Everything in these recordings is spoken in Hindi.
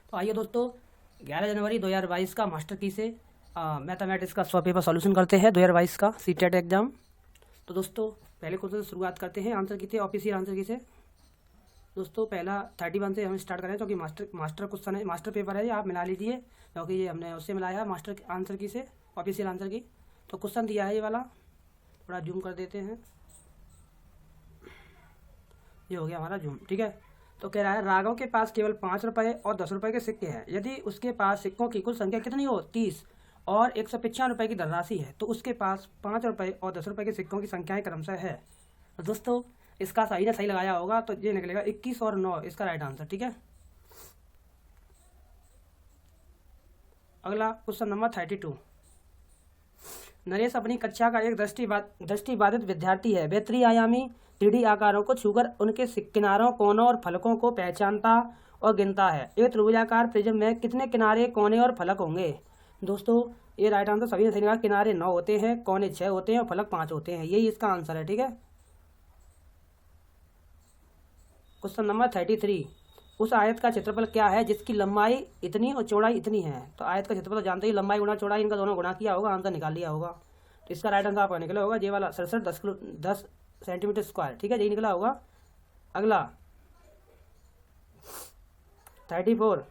तो आइए दोस्तों, 11 जनवरी 2022 का मास्टर की से मैथमेटिक्स का 100 पेपर सॉल्यूशन करते हैं 2022 का सीटेट एग्जाम। तो दोस्तों पहले क्वेश्चन से शुरुआत करते हैं आंसर की से, ऑफिशियल आंसर की से। दोस्तों पहला 31 से हम स्टार्ट करें क्योंकि मास्टर क्वेश्चन है, मास्टर पेपर है, ये आप मिला लीजिए क्योंकि ये हमने उससे मिलाया मास्टर आंसर की से, ऑफिशियल आंसर की। तो क्वेश्चन दिया है ये वाला, थोड़ा जूम कर देते हैं, ये हो गया हमारा जूम, ठीक है। तो कह रहा है राघव के पास केवल 5 रुपये और 10 रुपये के सिक्के हैं। यदि उसके पास सिक्कों की कुल संख्या कितनी हो 30 और 195 रुपये की धनराशि है तो उसके पास 5 रुपये और 10 रुपये के सिक्कों की संख्याएं क्रमशः है। तो दोस्तों इसका सही ने सही लगाया होगा तो ये निकलेगा 21 और 9 इसका राइट आंसर, ठीक है। अगला क्वेश्चन नंबर 32। नरेश अपनी कक्षा का एक दृष्टिबाधित विद्यार्थी है। वह त्रिआयामी 3D आकारों को छूकर उनके किनारों, कोनों और फलकों को पहचानता और गिनता है। एक त्रिभुजाकार प्रिज्म में कितने किनारे, कोने और फलक होंगे? दोस्तों ये राइट आंसर सभी ने सही निकाला। किनारे 9 होते हैं, कोने 6 होते हैं और फलक 5 होते हैं, यही इसका आंसर है, ठीक है। Question number 33। उस आयत का क्षेत्रफल क्या है जिसकी लंबाई इतनी और चौड़ाई इतनी है? तो आयत का क्षेत्रफल तो जानते ही, लंबाई गुणा चौड़ाई, इनका दोनों गुणा किया होगा, आंसर निकाल लिया होगा। तो इसका राइट आंसर आपका निकला होगा ये वाला 67 10 सेंटीमीटर स्क्वायर, ठीक है, यही निकला होगा। अगला 34।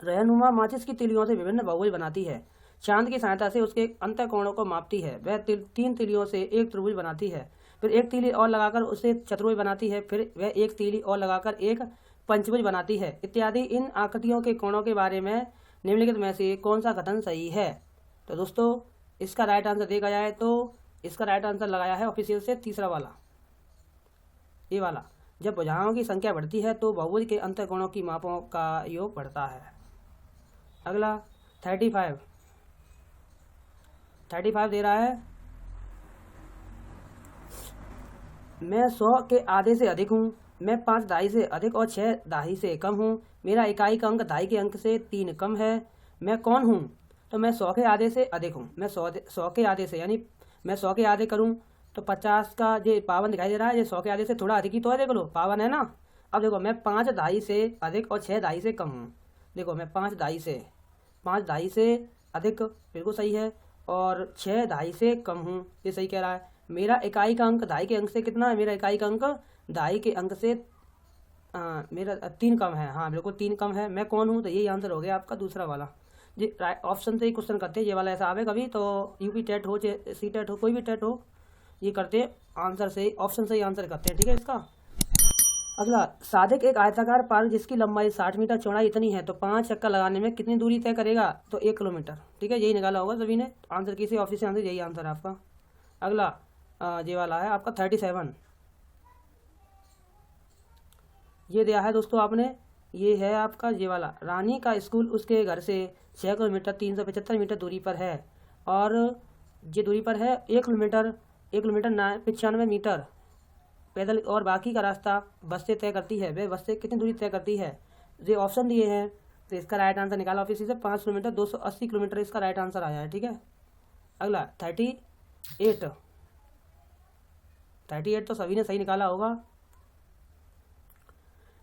रहनुमा माचिस की तीलियों से विभिन्न बहुभुज बनाती है। चांद की सहायता से उसके अंतःकोणों को मापती है। वह 3 तीलियों से एक त्रिभुज बनाती है, फिर एक तीली और लगाकर उसे चतुर्भुज बनाती है, फिर वह एक तीली और लगाकर एक पंचभुज बनाती है इत्यादि। इन आकृतियों के कोणों के बारे में निम्नलिखित में से कौन सा कथन सही है? तो दोस्तों इसका राइट आंसर देखा जाए तो इसका राइट आंसर लगाया है ऑफिशियल से तीसरा वाला, ये वाला। जब भुजाओं की संख्या बढ़ती है तो बहुभुज के अंतःकोणों की मापों का योग बढ़ता है। अगला 35 दे रहा है, मैं 100 के आधे से अधिक हूँ, मैं 5 दहाई से अधिक और 6 दहाई से कम हूँ, मेरा इकाई का अंक दहाई के अंक से 3 कम है, मैं कौन हूँ? तो मैं 100 के आधे से अधिक हूँ। मैं 100 के आधे से, यानी मैं 100 के आधे करूँ तो 50 का जो पावन दिखाई दे रहा है, ये 100 के आधे से थोड़ा अधिक ही तो है, देख लो पावन है ना। अब देखो मैं 5 दहाई से अधिक और 6 दहाई से कम हूँ। देखो मैं 5 दहाई से अधिक, बिल्कुल सही है, और 6 दहाई से कम हूँ, ये सही कह रहा है। मेरा इकाई का अंक दहाई के अंक से कितना है? मेरा इकाई का अंक दहाई के अंक से मेरा 3 कम है, हाँ बिल्कुल 3 कम है। मैं कौन हूँ? तो यही आंसर हो गया आपका दूसरा वाला जी। ऑप्शन से ही क्वेश्चन करते हैं, ये वाला ऐसा आवे कभी तो यूपी टेट हो चाहे सी टेट हो, कोई भी टेट हो, ये करते आंसर से ऑप्शन से ही आंसर करते हैं, ठीक है। इसका अगला, सादिक एक आयताकार पार्क जिसकी लंबाई 60 मीटर, चौड़ाई इतनी है तो 5 चक्कर लगाने में कितनी दूरी तय करेगा? तो 1 किलोमीटर, ठीक है, यही निकाला होगा सभी ने आंसर की से, ऑफिशियल आंसर यही आंसर है आपका। अगला ये वाला है आपका 37, ये दिया है दोस्तों आपने, ये है आपका ये वाला। रानी का स्कूल उसके घर से 6 किलोमीटर 375 मीटर दूरी पर है, और ये दूरी पर है 1 किलोमीटर 95 मीटर पैदल, और बाकी का रास्ता बस से तय करती है। वे बस से कितनी दूरी तय करती है? ये ऑप्शन दिए हैं तो इसका राइट आंसर निकाला ऑफिस से 5 किलोमीटर 280 किलोमीटर इसका राइट आंसर आया है, ठीक है। अगला 38 तो सभी ने सही निकाला होगा।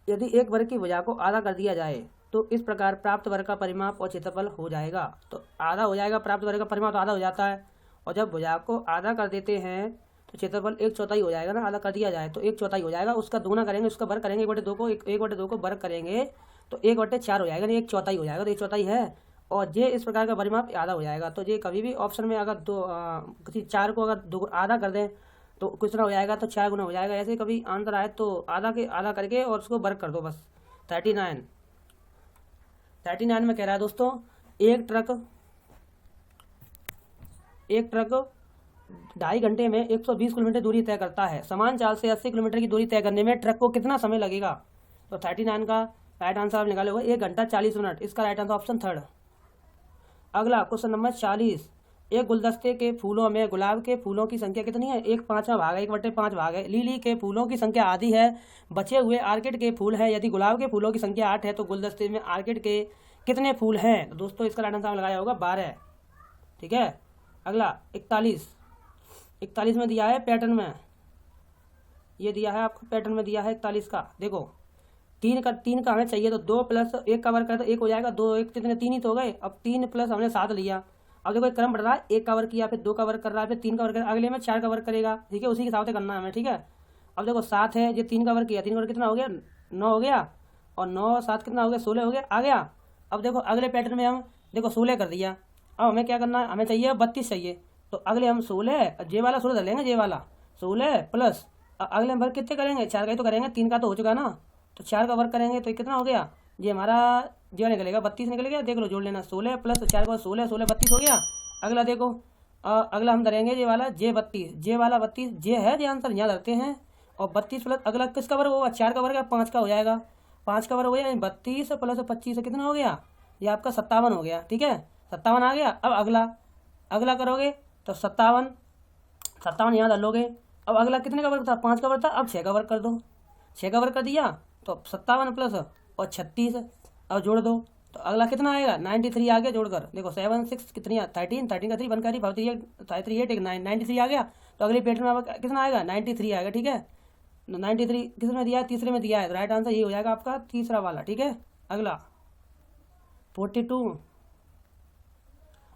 यदि एक वर्ग की भुजा को आधा कर दिया जाए तो इस प्रकार प्राप्त वर्ग का परिमाप और क्षेत्रफल हो जाएगा। तो आधा हो जाएगा, प्राप्त वर्ग का परिमाप तो आधा हो जाता है, और जब भुजा को आधा कर देते हैं तो क्षेत्रफल 1/4 हो जाएगा ना, आधा कर दिया जाए तो 1/4 हो जाएगा। उसका दोगुना करेंगे, उसका वर्ग करेंगे 1/2 को, 1/2 को वर्ग करेंगे तो 1/4 हो जाएगा, नहीं 1/4 हो जाएगा, तो 1/4 है। और ये इस प्रकार का परिमाप आधा हो जाएगा। तो ये कभी भी ऑप्शन में अगर किसी 4 को अगर आधा कर दें तो कितना हो जाएगा? तो 4 गुना हो जाएगा। ऐसे कभी आंसर आए तो आधा करके और उसको वर्ग कर दो बस। 39 में कह रहा है दोस्तों, एक ट्रक 2.5 घंटे में 120 किलोमीटर दूरी तय करता है। समान चाल से 80 किलोमीटर की दूरी तय करने में ट्रक को कितना समय लगेगा? तो 39 का राइट आंसर आप निकाले होगा 1 घंटा 40 मिनट, इसका राइट आंसर ऑप्शन 3। अगला क्वेश्चन नंबर 40। एक गुलदस्ते के फूलों में गुलाब के फूलों की संख्या कितनी है? 1/5 भाग है, 1/5 भाग है। लिली के फूलों की संख्या आधी है, बचे हुए आर्किड के फूल हैं। यदि गुलाब के फूलों की संख्या 8 है तो गुलदस्ते में आर्किड के कितने फूल हैं? तो दोस्तों इसका राइट आंसर लगाया होगा 12, ठीक है। अगला 41 में दिया है पैटर्न में, ये दिया है आपको पैटर्न में दिया है 41 का। देखो तीन का हमें चाहिए, तो 2 प्लस 1 का वर्ग करें तो 1 हो जाएगा, 2 1 कितने 3 ही तो हो गए। अब 3 प्लस हमने 7 लिया। अब देखो एक क्रम बढ़ रहा है, 1 का वर्ग किया, फिर 2 का वर्ग कर रहा है, फिर 3 का वर्ग कर, अगले में 4 का वर्ग करेगा, ठीक है, उसी के हिसाब से करना है हमें, ठीक है। अब देखो 7 है, ये 3 का वर्ग किया, 3 का वर्ग कितना हो गया 9 हो गया, और 9 7 कितना हो गया 16 हो गया, आ गया। अब देखो अगले पैटर्न में हम देखो 16 कर दिया। अब हमें क्या करना है, हमें चाहिए 32 चाहिए, तो अगले हम 16 जे वाला 16 धर लेंगे, जे वाला 16 प्लस अगले हम वर्ग कितने करेंगे, 4 का ही तो करेंगे, 3 का तो हो चुका ना, तो 4 का वर्ग करेंगे तो कितना हो गया, ये हमारा जो निकलेगा 32 निकल गया, देख लो जोड़ लेना, 16 प्लस 4 का 16 16 32 हो गया। अगला देखो अगला हम धरेंगे ये वाला जे 32, जे वाला 32 जे है, जे आंसर यहाँ धरते हैं, और 32 प्लस अगला किसका वर्ग होगा, 4 का वर्ग है, 5 का हो जाएगा, 5 का वर्ग हो गया, 32 प्लस 25 कितना हो गया, ये आपका 57 हो गया, ठीक है, 57 आ गया। अब अगला करोगे तो 57 यहाँ डाल लोगे। अब अगला कितने का वर्ग था, 5 का वर्ग था, अब 6 का वर्ग कर दो, 6 का वर्ग कर दिया तो 57 प्लस और 36, अब जोड़ दो तो अगला कितना आएगा 93 आ गया, जोड़कर देखो 7 6 कितनी 13 13 का 3 1 का 3 5 3 8 93 आ गया। तो अगले पेट में कितना आएगा 93 आएगा, ठीक है। 93 किसमें दिया है, तीसरे में दिया है, तो राइट आंसर ये हो जाएगा आपका तीसरा वाला, ठीक है। अगला 42।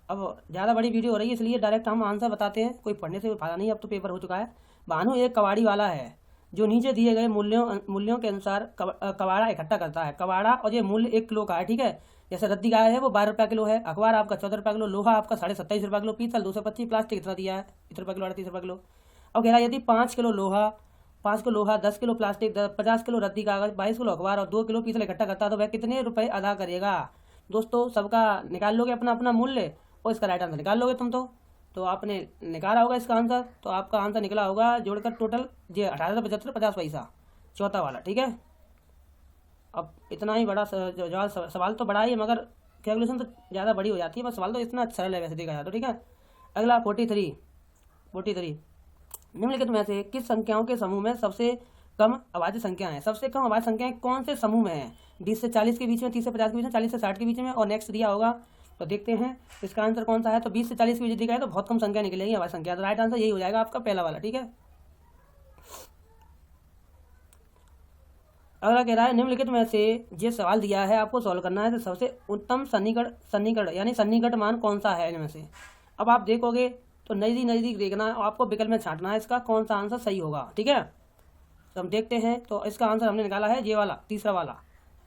अब ज़्यादा बड़ी वीडियो हो रही है इसलिए डायरेक्ट हम आंसर बताते हैं, कोई पढ़ने से फायदा नहीं, अब तो पेपर हो चुका है। भानु एक कबाड़ी वाला है जो नीचे दिए गए मूल्यों के अनुसार कबाड़ा इकट्ठा करता है। कबाड़ा और ये मूल्य 1 किलो का है, ठीक है। जैसे रद्दी गाय है वो 12 रुपये किलो है, अखबार आपका 14 रुपये किलो, लोहा आपका 27.5 रुपये किलो, पीतल 225, प्लास्टिक इतना दिया है 30 रुपये किलो 38 रुपये किलो। अब कह रहा है यदि 5 किलो लोहा 10 किलो प्लास्टिक 50 किलो रद्दी कागज 22 किलो अखबार और 2 किलो पीतल इकट्ठा करता है तो वह कितने रुपए अदा करेगा। दोस्तों सबका निकाल लोगे अपना अपना मूल्य और इसका राइट आंसर निकाल लोगे तुम तो आपने निकाला होगा इसका आंसर, तो आपका आंसर निकला होगा जोड़कर टोटल ये 1875 50 पैसा, चौथा वाला, ठीक है। अब इतना ही बड़ा जवाब, सवाल तो बड़ा ही है मगर कैलकुलेशन तो ज़्यादा बड़ी हो जाती है, बस सवाल तो इतना सरल है वैसे देखा जाए तो, ठीक है। अगला 43 निम्नलिखित में से किस संख्याओं के समूह में सबसे कम अभाज्य संख्या है। सबसे कम अभाज्य संख्याएं कौन से समूह में है, 20 से 40 के बीच में, 30 से 50 के बीच में, 40 से 60 के बीच में, और नेक्स्ट दिया होगा तो देखते हैं इसका आंसर कौन सा है। तो 20 से 40 के बीच दिखा है तो बहुत कम संख्या निकलेगी अभाज्य संख्या, तो राइट आंसर यही हो जाएगा आपका पहला वाला, ठीक है। अगला कह रहा है निम्नलिखित में से ये सवाल दिया है आपको सॉल्व करना है, तो सबसे उत्तम सन्निकट यानी सन्निकट मान कौन सा है इनमें से। अब आप देखोगे तो नजदीक देखना है, आपको विकल्प में छांटना है इसका कौन सा आंसर सही होगा, ठीक है। तो हम देखते हैं, तो इसका आंसर हमने निकाला है ये वाला तीसरा वाला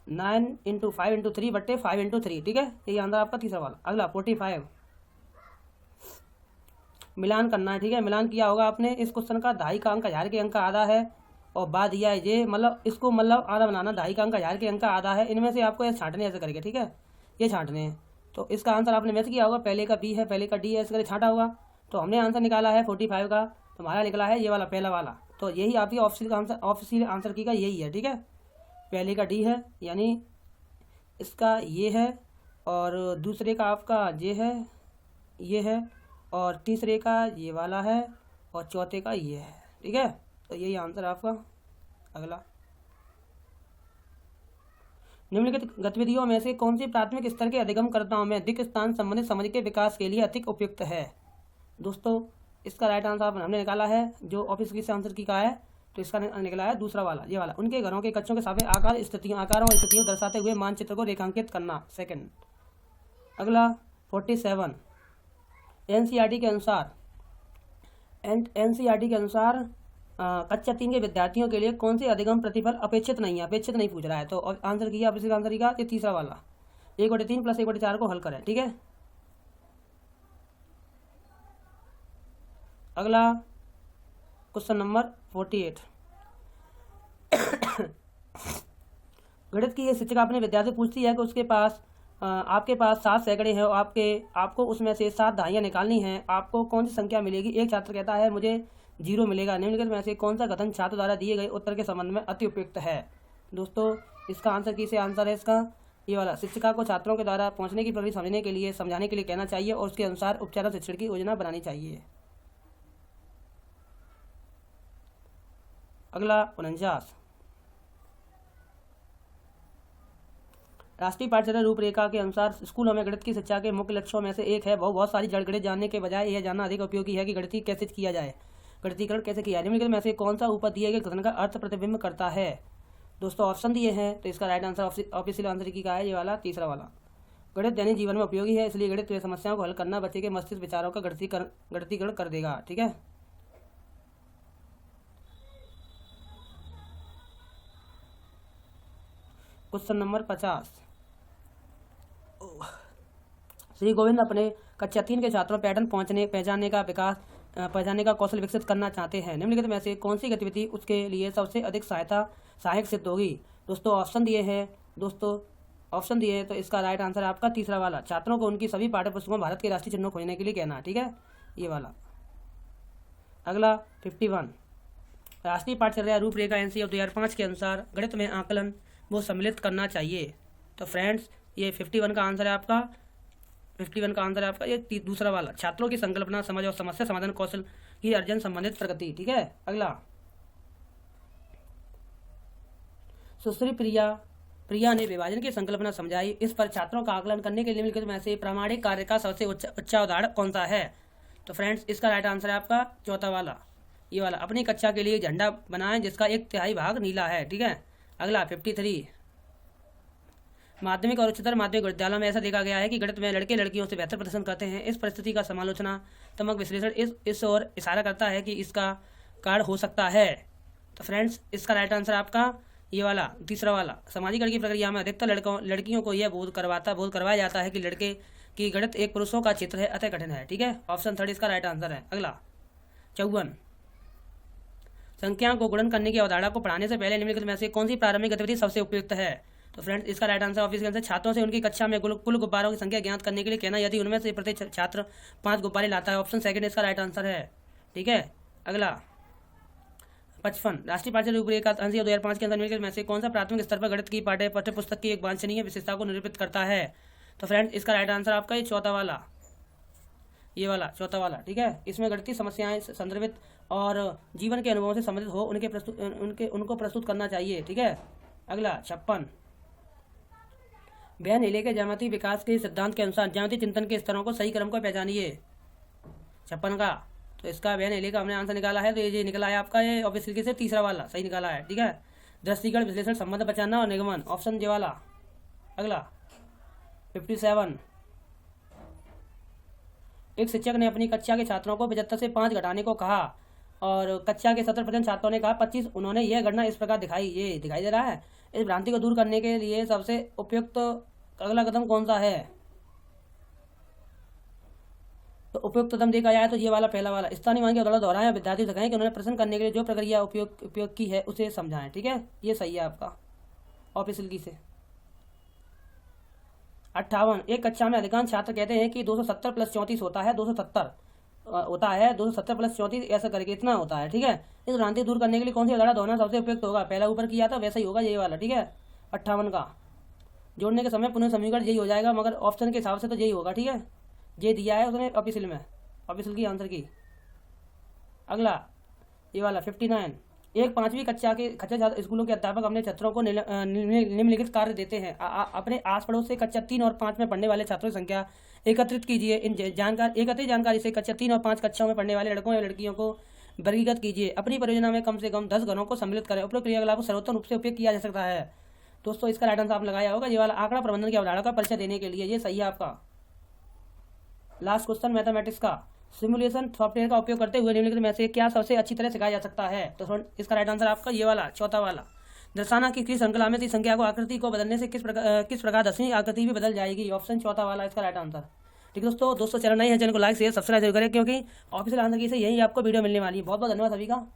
9 × 5 × 3 बट्टे 5 × 3, ठीक है, यही आंसर आपका तीसरा वाला। अगला 45 मिलान करना है, ठीक है। मिलान किया होगा आपने इस क्वेश्चन का, 2.5 का अंक 1000 के अंक का आधा है और बाद दिया है ये, मतलब इसको मतलब आधा बनाना, 2.5 का अंक 1000 के अंक का आधा है, इनमें से आपको ये छांटने ऐसे करके, ठीक है, ये छांटने हैं। तो इसका आंसर आपने मैच किया होगा, पहले का बी है पहले का डी है, ऐसे करके छांटा होगा, तो हमने आंसर निकाला है 45 का, तो हमारा निकला है ये वाला पहला वाला। तो यही आपकी ऑफिशियल आंसर की का यही है, ठीक है। पहले का डी है यानी इसका ये है, और दूसरे का आपका ये है, और तीसरे का ये वाला है, और चौथे का ये है, ठीक है। तो यही आंसर आपका। अगला निम्नलिखित गतिविधियों में से कौन सी प्राथमिक स्तर के अधिगमकर्ताओं में अधिक स्थान संबंधित समझ के विकास के लिए अधिक उपयुक्त है। दोस्तों इसका राइट आंसर हमने निकाला है जो ऑफिस की आंसर की का है, तो इसका निकला है दूसरा वाला ये वाला, उनके घरों के कच्चों के सापेक्ष आकारों और स्थितियों दर्शाते हुए मानचित्र को रेखांकित करना, सेकंड। अगला 47 एनसीईआरटी के अनुसार कक्षा 3 के विद्यार्थियों के लिए कौन से अधिगम प्रतिफल अपेक्षित नहीं पूछ रहा है, तो आंसर किया ऑफिस का आंसर किया ये तीसरा वाला 1/3 + 1/4 को हल करें, ठीक है। अगला क्वेश्चन नंबर 48 गणित की ये शिक्षिका अपने विद्यार्थी पूछती है कि उसके पास आपके पास 7 सैकड़े हैं और आपको उसमें से 7 दहाइयाँ निकालनी हैं, आपको कौन सी संख्या मिलेगी। एक छात्र कहता है मुझे 0 मिलेगा। निम्नलिखित में से कौन सा कथन छात्र द्वारा दिए गए उत्तर के संबंध में अति उपयुक्त है। दोस्तों इसका आंसर किसे आंसर है इसका ये वाला, शिक्षिका को छात्रों के द्वारा पहुंचने की प्रक्रिया समझाने के लिए कहना चाहिए और उसके अनुसार उपचार शिक्षण की योजना बनानी चाहिए। अगला 49 राष्ट्रीय पाठ्यचर्या रूपरेखा के अनुसार स्कूलों में गणित की शिक्षा के मुख्य लक्ष्यों में से एक है बहुत सारी जड़ गणित जानने के बजाय यह जानना अधिक उपयोगी है कि गणितीकरण कैसे किया जाए। निम्नलिखित में से कौन सा ऊपर दिए गए कथन का अर्थ प्रतिबिंब करता है। दोस्तों ऑप्शन दिए हैं, तो इसका राइट आंसर ऑफिशियल आंसर की का है ये वाला, तीसरा वाला। गणित दैनिक जीवन में उपयोगी है, इसलिए गणित समस्याओं को हल करना बच्चे के मस्तिष्क विचारों का गणितीकरण कर देगा। ठीक है। Question number 50। श्री गोविंद अपने कक्षा 3 के छात्रों पैटर्न पहचानने का कौशल विकसित करना चाहते हैं। निम्नलिखित में से कौन सी गतिविधि उसके लिए सबसे अधिक सहायक सिद्ध होगी? दोस्तों ऑप्शन दिए हैं, तो इसका राइट आंसर है आपका तीसरा वाला, छात्रों को उनकी सभी पाठ्य पुस्तकों में भारत के राष्ट्रीय चिन्हों खोजने के लिए कहना। ठीक है, ये वाला। अगला 51, राष्ट्रीय पाठ्यचर्या रूपरेखा एनसीईआरटी 2005 के अनुसार गणित में आकलन वो सम्मिलित करना चाहिए। तो फ्रेंड्स ये 51 का आंसर है आपका ये दूसरा वाला, छात्रों की संकल्पना समझ और समस्या समाधान कौशल की अर्जन संबंधित प्रगति। ठीक है। अगला, सुश्री प्रिया ने विभाजन की संकल्पना समझाई, इस पर छात्रों का आकलन करने के लिए निम्नलिखित में से प्रामाणिक कार्य का सबसे अच्छा उदाहरण कौन सा है? तो फ्रेंड्स इसका राइट आंसर है आपका चौथा वाला, ये वाला, अपनी कक्षा के लिए झंडा बनाएं जिसका 1/3 भाग नीला है। ठीक है। अगला 53, माध्यमिक और उच्चतर माध्यमिक विद्यालयों में ऐसा देखा गया है कि गणित में लड़के लड़कियों से बेहतर प्रदर्शन करते हैं। इस परिस्थिति का समालोचनात्मक विश्लेषण इस ओर इशारा करता है कि इसका कारण हो सकता है। तो फ्रेंड्स इसका राइट आंसर आपका ये वाला, तीसरा वाला, सामाजिकरण की प्रक्रिया में अधिकतर लड़कियों को यह बोध करवाया जाता है कि लड़के की गणित एक पुरुषों का क्षेत्र है, अतः कठिन है। ठीक है। ऑप्शन 3 इसका राइट आंसर है। अगला 54, संख्या को गुणन करने की अवधारणा को पढ़ाने से पहले निम्नलिखित में से कौन सी प्रारंभिक गतिविधि सबसे उपयुक्त है? तो फ्रेंड्स इसका राइट आंसर ऑफिशियल आंसर, छात्रों से उनकी कक्षा में कुल गुब्बारों की संख्या ज्ञात करने के लिए कहना, यदि उनमें से प्रत्येक छात्र 5 गुब्बारे लाता है। ऑप्शन 2 इसका राइट आंसर है। ठीक है। अगला 55, राष्ट्रीय पाठ्यचर्या रूपरेखा एनसीईआरटी 2005 के अंदर निम्नलिखित में से कौन सा प्राथमिक स्तर पर गणित की पाठ्य पुस्तक की एक वांछनीय विशेषता को निरूपित करता है? तो फ्रेंड्स इसका राइट आंसर आपका ये चौथा वाला, ये वाला, चौथा वाला। ठीक है। इसमें गणितीय समस्याएं संदर्भित और जीवन के अनुभवों से संबंधित हो उनको प्रस्तुत करना चाहिए। ठीक है। अगला 56, वैन हेले के ज्यामितीय विकास के सिद्धांत के अनुसार ज्यामितीय चिंतन के स्तरों को सही क्रम को पहचानिए। 56 का, तो इसका वैन हेले का हमने आंसर निकाला है, तो ये निकला है आपका ये ऑब्वियसली से तीसरा वाला सही निकाला है। ठीक है। दृष्टिगत विश्लेषण, संबंध पहचानना और निगमन, ऑप्शन जे वाला। अगला 57, एक शिक्षक ने अपनी कक्षा के छात्रों को 75 से 5 घटाने को कहा और कक्षा के 70% छात्रों ने कहा 25। उन्होंने यह गणना इस प्रकार दिखाई, ये दिखाई दे रहा है। इस भ्रांति को दूर करने के लिए सबसे उपयुक्त अगला कदम कौन सा है? तो उपयुक्त कदम देखा जाए तो ये वाला, पहला वाला, स्थानीय मान की अवधारणा दोहराएं, विद्यार्थी दिखाएं कि उन्होंने प्रश्न करने के लिए जो प्रक्रिया उपयोग की है उसे समझाएं। ठीक है, ये सही है आपका ऑफिशियल की से। 58, एक कक्षा में अधिकांश छात्र कहते हैं कि 270 + 34 होता है 270 + 34 ऐसा करके इतना होता है। ठीक है। इस भ्रांति दूर करने के लिए कौन सी अवधारणा दोहराना सबसे उपयुक्त होगा? पहला ऊपर किया था वैसा ही होगा, ये वाला। ठीक है। 58 का जोड़ने के समय पुनः समीकरण यही हो जाएगा, मगर ऑप्शन के हिसाब से तो यही होगा। ठीक है, ये दिया है उसने ऑफिशियल की आंसर की। अगला ये वाला 59, एक 5वीं कक्षा के स्कूलों के अध्यापक अपने छात्रों को निम्नलिखित कार्य देते हैं। अपने आस पड़ोस से कक्षा 3 और 5 में पढ़ने वाले छात्रों की संख्या एकत्रित कीजिए। एकत्रित जानकारी से कक्षा 3 और 5 कक्षाओं में पढ़ने वाले लड़कों या लड़कियों को वर्गीकृत कीजिए। अपनी परियोजना में कम से कम 10 घरों को सम्मिलित करें। उपरोक्त क्रियाकलाप को सर्वोत्तम रूप से उपयोग किया जा सकता है। दोस्तों इसका राइट आंसर आप लगाया होगा, ये वाला, आंकड़ा प्रबंधन की अवधारणा का परिचय देने के लिए, ये सही है आपका। लास्ट क्वेश्चन मैथमेटिक्स का, सिमुलेशन सॉफ्टवेयर का उपयोग करते हुए निम्नलिखित में से क्या सबसे अच्छी तरह सिखाया जा सकता है? तो इसका राइट आंसर आपका ये वाला, चौथा वाला, दर्शाना कि किसी श्रृंखला में संख्या को आकृति को बदलने से किस प्रकार 10वीं आकृति भी बदल जाएगी। ऑप्शन चौथा वाला इसका राइट आंसर। ठीक है दोस्तों चैनल नहीं है, चैनल को लाइक शेयर सब्सक्राइब जरूर करें, क्योंकि ऑफिशियल आंसर की से यही आपको वीडियो मिलने वाली है। बहुत बहुत धन्यवाद सभी का।